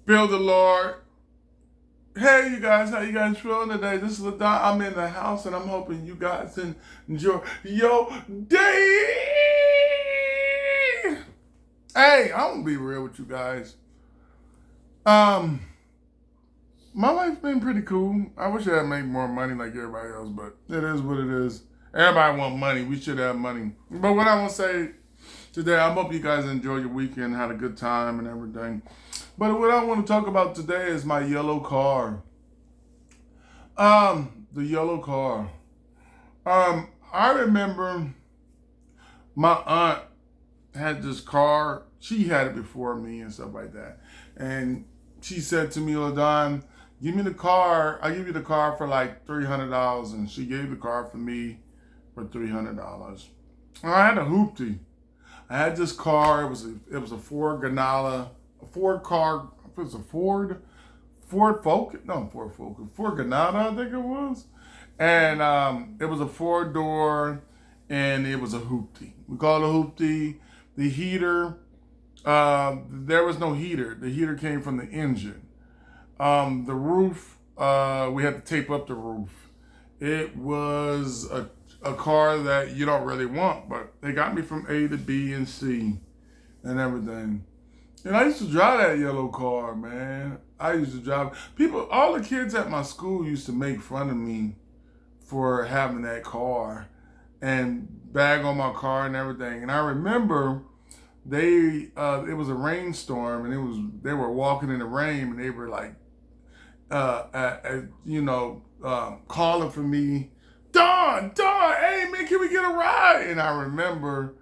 Feel the Lord. Hey, you guys, how you guys feeling today? This is LaDon. I'm in the house, and I'm hoping you guys enjoy your day. Hey, I'm gonna be real with you guys. Um, my life's been pretty cool. I wish I had made more money like everybody else, but it is what it is. Everybody want money. We should have money. But what I want to say today, I hope you guys enjoyed your weekend, had a good time, and everything. But what I want to talk about today is my yellow car. The yellow car. I remember my aunt had this car. She had it before me and stuff like that. And she said to me, LaDon, give me the car. I'll give you the car for like $300. And she gave the car for me for $300. I had a hoopty. I had this car. It was a Ford Granada, a Ford car. It was a Ford Focus. No, Ford Focus. Ford Granada, I think it was. And it was a 4-door, and it was a hoopty. We call it a hoopty. The heater, there was no heater. The heater came from the engine. The roof, we had to tape up the roof. It was a car that you don't really want, but they got me from A to B and C and everything. And I used to drive that yellow car, man. I used to drive. All the kids at my school used to make fun of me for having that car and bag on my car and everything. And I remember it was a rainstorm, and they were walking in the rain, and they were like, calling for me, Don, hey man, can we get a ride? And I remember,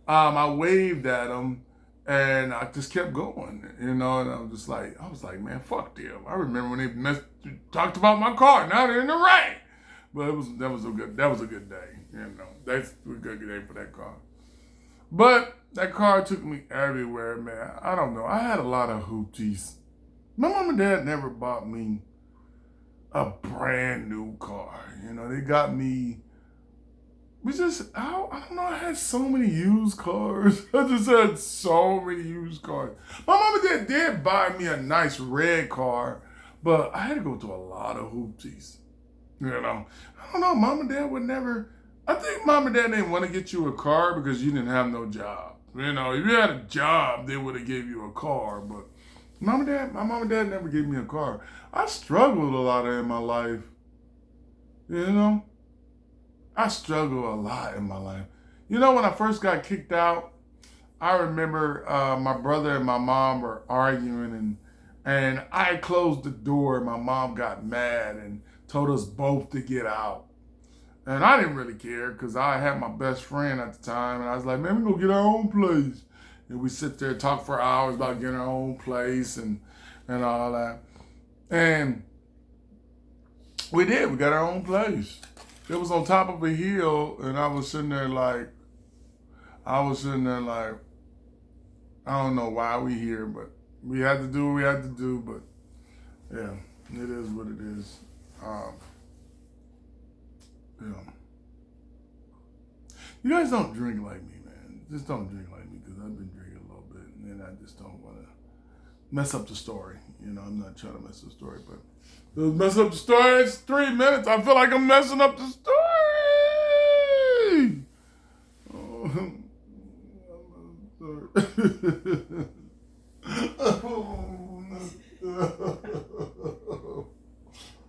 I waved at them, and I just kept going, and I was like, man, fuck them. I remember when they talked about my car. Now they're in the rain, but that was a good day, That's a good day for that car. But that car took me everywhere, man. I don't know. I had a lot of hoopties. My mom and dad never bought me a brand new car. They got me. I don't know. I had so many used cars. I just had so many used cars. My mom and dad did buy me a nice red car, but I had to go through a lot of hoopties. I don't know. Mom and dad would never. I think mom and dad didn't want to get you a car because you didn't have no job. If you had a job, they would have gave you a car. But my mom and dad never gave me a car. I struggled a lot in my life. I struggled a lot in my life. When I first got kicked out, I remember my brother and my mom were arguing, and I closed the door, and my mom got mad and told us both to get out. And I didn't really care because I had my best friend at the time, and I was like, man, we're going to get our own place. And we sit there and talk for hours about getting our own place and all that. And we did. We got our own place. It was on top of a hill, and I was sitting there like, I don't know why we here, but we had to do what we had to do. But yeah, it is what it is. You guys don't drink like me, man. Just don't drink like me, because I've been drinking a little bit, and then I just don't want to mess up the story. I'm not trying to mess up the story, but mess up the story. It's 3 minutes. I feel like I'm messing up the story. Oh,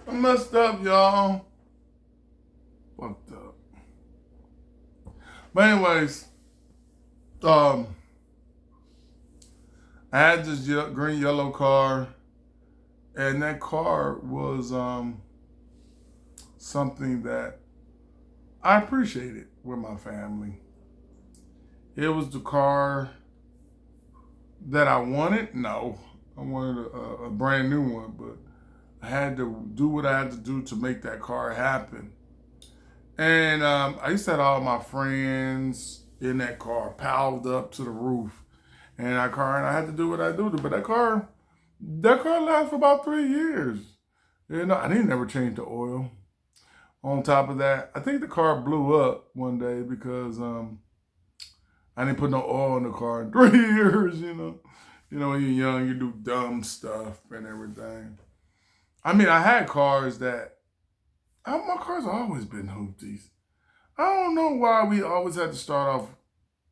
I messed up, y'all. Fucked up. But anyways, I had this green yellow car, and that car was something that I appreciated with my family. It was the car that I wanted. No, I wanted a brand new one, but I had to do what I had to do to make that car happen. And I used to have all my friends in that car, piled up to the roof in that car, and I had to do what I do. But that car lasted for about 3 years. I didn't never change the oil. On top of that, I think the car blew up one day because I didn't put no oil in the car in 3 years, You know, when you're young, you do dumb stuff and everything. I mean, I had cars that, my cars have always been hoopties. I don't know why we always had to start off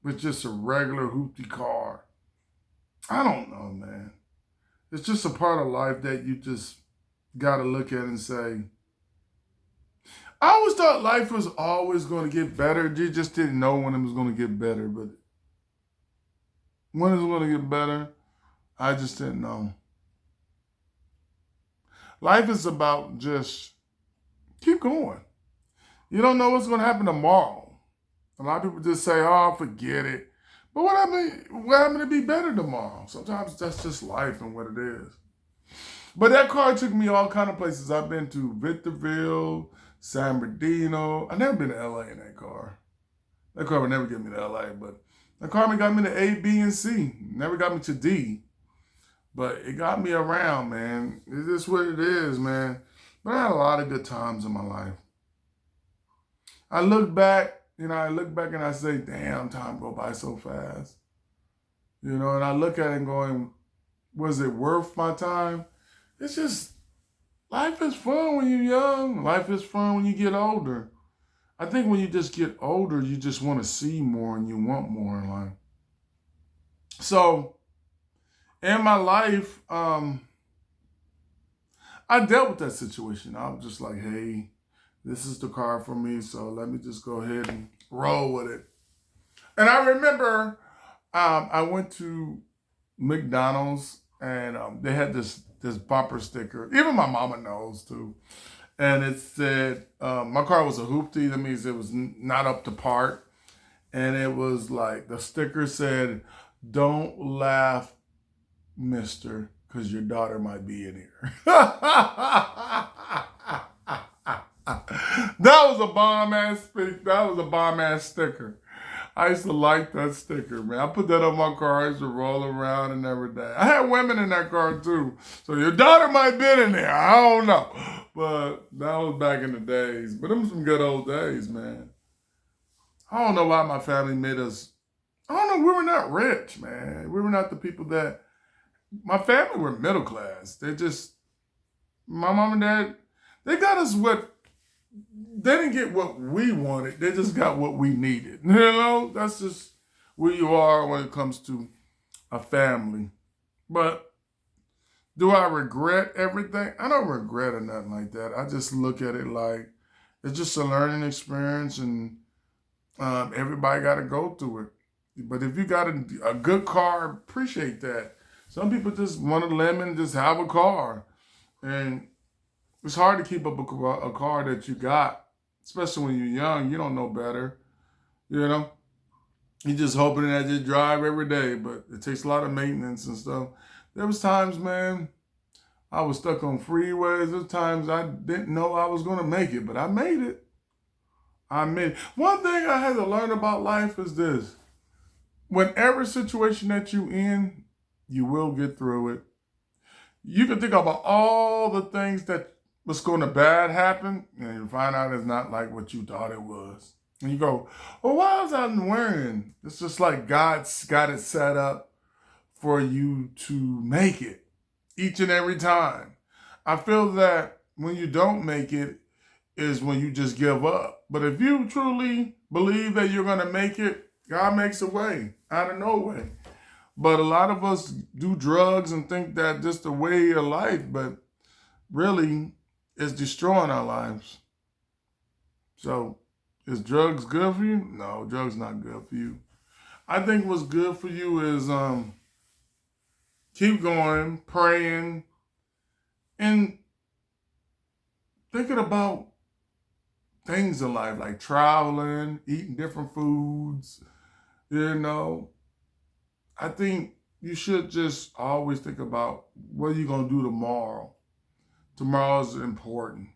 with just a regular hoopty car. I don't know, man. It's just a part of life that you just got to look at and say, I always thought life was always going to get better. You just didn't know when it was going to get better. But when it was going to get better, I just didn't know. Life is about just keep going. You don't know what's going to happen tomorrow. A lot of people just say, oh, forget it. But what happened to be better tomorrow? Sometimes that's just life and what it is. But that car took me all kind of places. I've been to Victorville, San Bernardino. I've never been to LA in that car. That car would never get me to LA, but that car got me to A, B, and C. Never got me to D. But it got me around, man. It's just what it is, man. But I had a lot of good times in my life. I look back and I say, damn, time go by so fast. And I look at it and going, was it worth my time? It's just, life is fun when you're young. Life is fun when you get older. I think when you just get older, you just want to see more and you want more in life. So, in my life, I dealt with that situation. I was just like, hey, this is the car for me, so let me just go ahead and roll with it. And I remember I went to McDonald's and they had this bumper sticker. Even my mama knows too. And it said, my car was a hoopty. That means it was not up to par. And it was like, the sticker said, don't laugh, mister, because your daughter might be in here. That was a bomb-ass sticker. I used to like that sticker, man. I put that on my car. I used to roll around and everything. I had women in that car, too. So your daughter might be in there. I don't know. But that was back in the days. But them some good old days, man. I don't know why my family made us... I don't know. We were not rich, man. We were not the people that... My family were middle class. They just... My mom and dad, they got us what... They didn't get what we wanted. They just got what we needed. That's just where you are when it comes to a family. But do I regret everything? I don't regret or nothing like that. I just look at it like it's just a learning experience and everybody got to go through it. But if you got a good car, appreciate that. Some people just want a lemon, just have a car. And it's hard to keep up a car that you got, especially when you're young. You don't know better, You're just hoping that you drive every day, but it takes a lot of maintenance and stuff. There was times, man, I was stuck on freeways. There was times I didn't know I was going to make it, but I made it. One thing I had to learn about life is this. Whenever situation that you're in, you will get through it. You can think about all the things that was going to bad happen, and you find out it's not like what you thought it was. And you go, well, why was I wearing? It's just like God's got it set up for you to make it each and every time. I feel that when you don't make it is when you just give up. But if you truly believe that you're going to make it, God makes a way out of no way. But a lot of us do drugs and think that just the way of life, but really it's destroying our lives. So is drugs good for you? No, drugs not good for you. I think what's good for you is keep going, praying, and thinking about things in life like traveling, eating different foods, I think you should just always think about what you're going to do tomorrow. Tomorrow's important.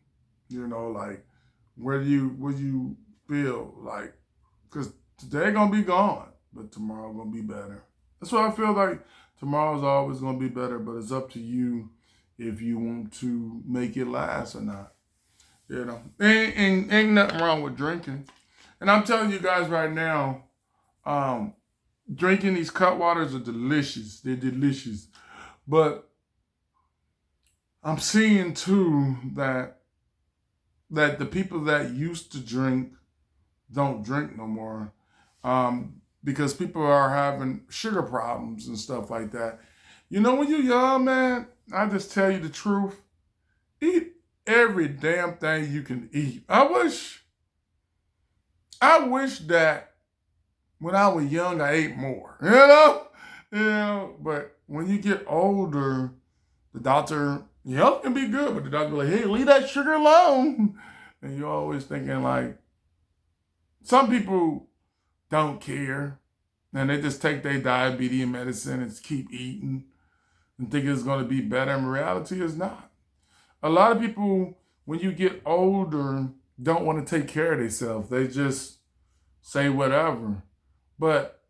Like where do you feel like, because today going to be gone, but tomorrow going to be better. That's what I feel like. Tomorrow's always going to be better, but it's up to you if you want to make it last or not. Ain't nothing wrong with drinking. And I'm telling you guys right now, drinking these cut waters are delicious. They're delicious. But I'm seeing too that the people that used to drink don't drink no more. Because people are having sugar problems and stuff like that. You know, when you're young, man, I just tell you the truth. Eat every damn thing you can eat. I wish that when I was young, I ate more. But when you get older, the doctor, your health can be good, but the doctor be like, hey, leave that sugar alone. And you're always thinking like, some people don't care. And they just take their diabetes medicine and keep eating and think it's going to be better. In reality, it's not. A lot of people, when you get older, don't want to take care of themselves. They just say whatever. But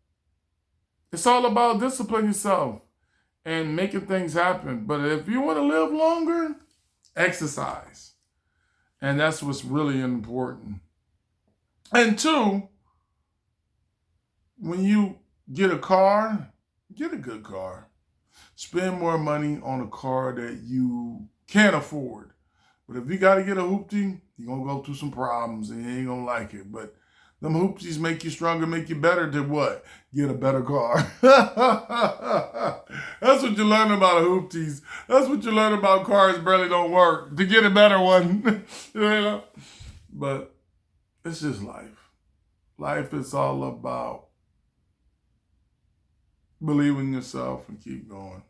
it's all about disciplining yourself and making things happen. But if you want to live longer, exercise. And that's what's really important. And two, when you get a car, get a good car. Spend more money on a car that you can't afford. But if you got to get a hoopty, you're going to go through some problems and you ain't going to like it. But them hoopties make you stronger, make you better to what? Get a better car. That's what you learn about hoopties. That's what you learn about cars barely don't work. To get a better one. But it's just life. Life is all about believe in yourself and keep going.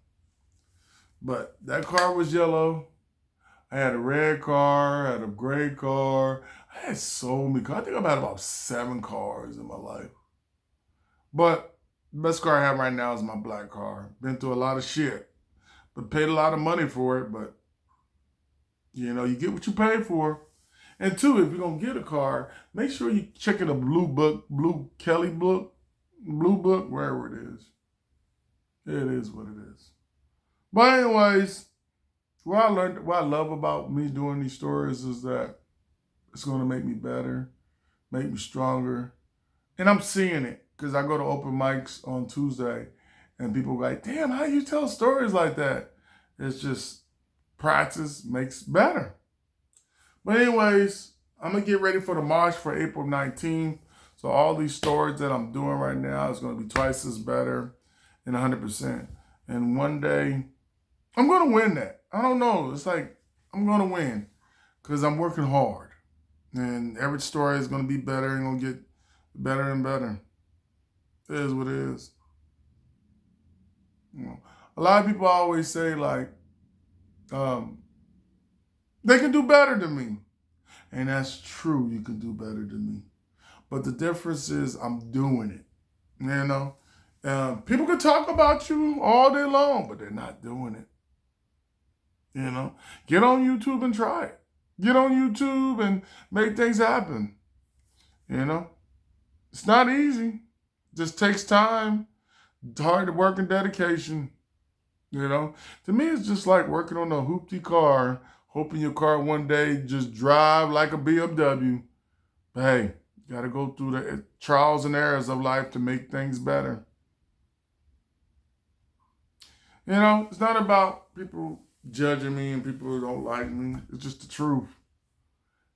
But that car was yellow. I had a red car, I had a gray car. I had so many cars. I think I've had about 7 cars in my life. But the best car I have right now is my black car. Been through a lot of shit, but paid a lot of money for it. But, you get what you pay for. And two, if you're going to get a car, make sure you check in a Blue Kelly book, Blue Book, wherever it is. It is what it is. But anyways, what I love about me doing these stories is that it's going to make me better, make me stronger. And I'm seeing it because I go to open mics on Tuesday and people go like, damn, how you tell stories like that? It's just practice makes better. But anyways, I'm going to get ready for the march for April 19th. So all these stories that I'm doing right now is going to be twice as better and 100%. And one day, I'm going to win that. I don't know. It's like, I'm going to win because I'm working hard. And every story is going to be better and going to get better and better. It is what it is. A lot of people always say, like, they can do better than me. And that's true. You can do better than me. But the difference is I'm doing it. People can talk about you all day long, but they're not doing it. Get on YouTube and try it. Get on YouTube and make things happen. It's not easy. It just takes time, hard work and dedication. To me, it's just like working on a hoopty car, hoping your car one day just drive like a BMW. But hey, you got to go through the trials and errors of life to make things better. It's not about people judging me and people who don't like me. It's just the truth.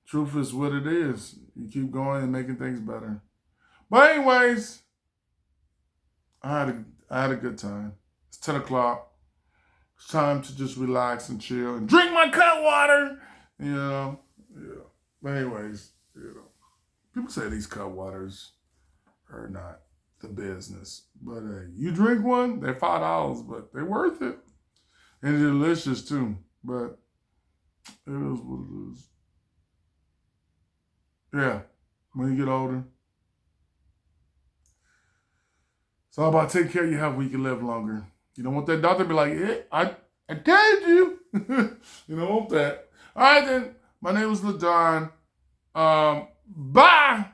Truth is what it is. You keep going and making things better. But anyways, I had a good time. It's 10 o'clock. It's time to just relax and chill and drink my cut water. Yeah. But anyways, people say these cut waters are not the business. But you drink one, they're $5, but they're worth it. And they're delicious too. But it is what it is. Yeah. When you get older, it's all about taking care of your health where you can live longer. You don't want that doctor to be like, I told you. You don't want that. All right then. My name is LaDon. Bye.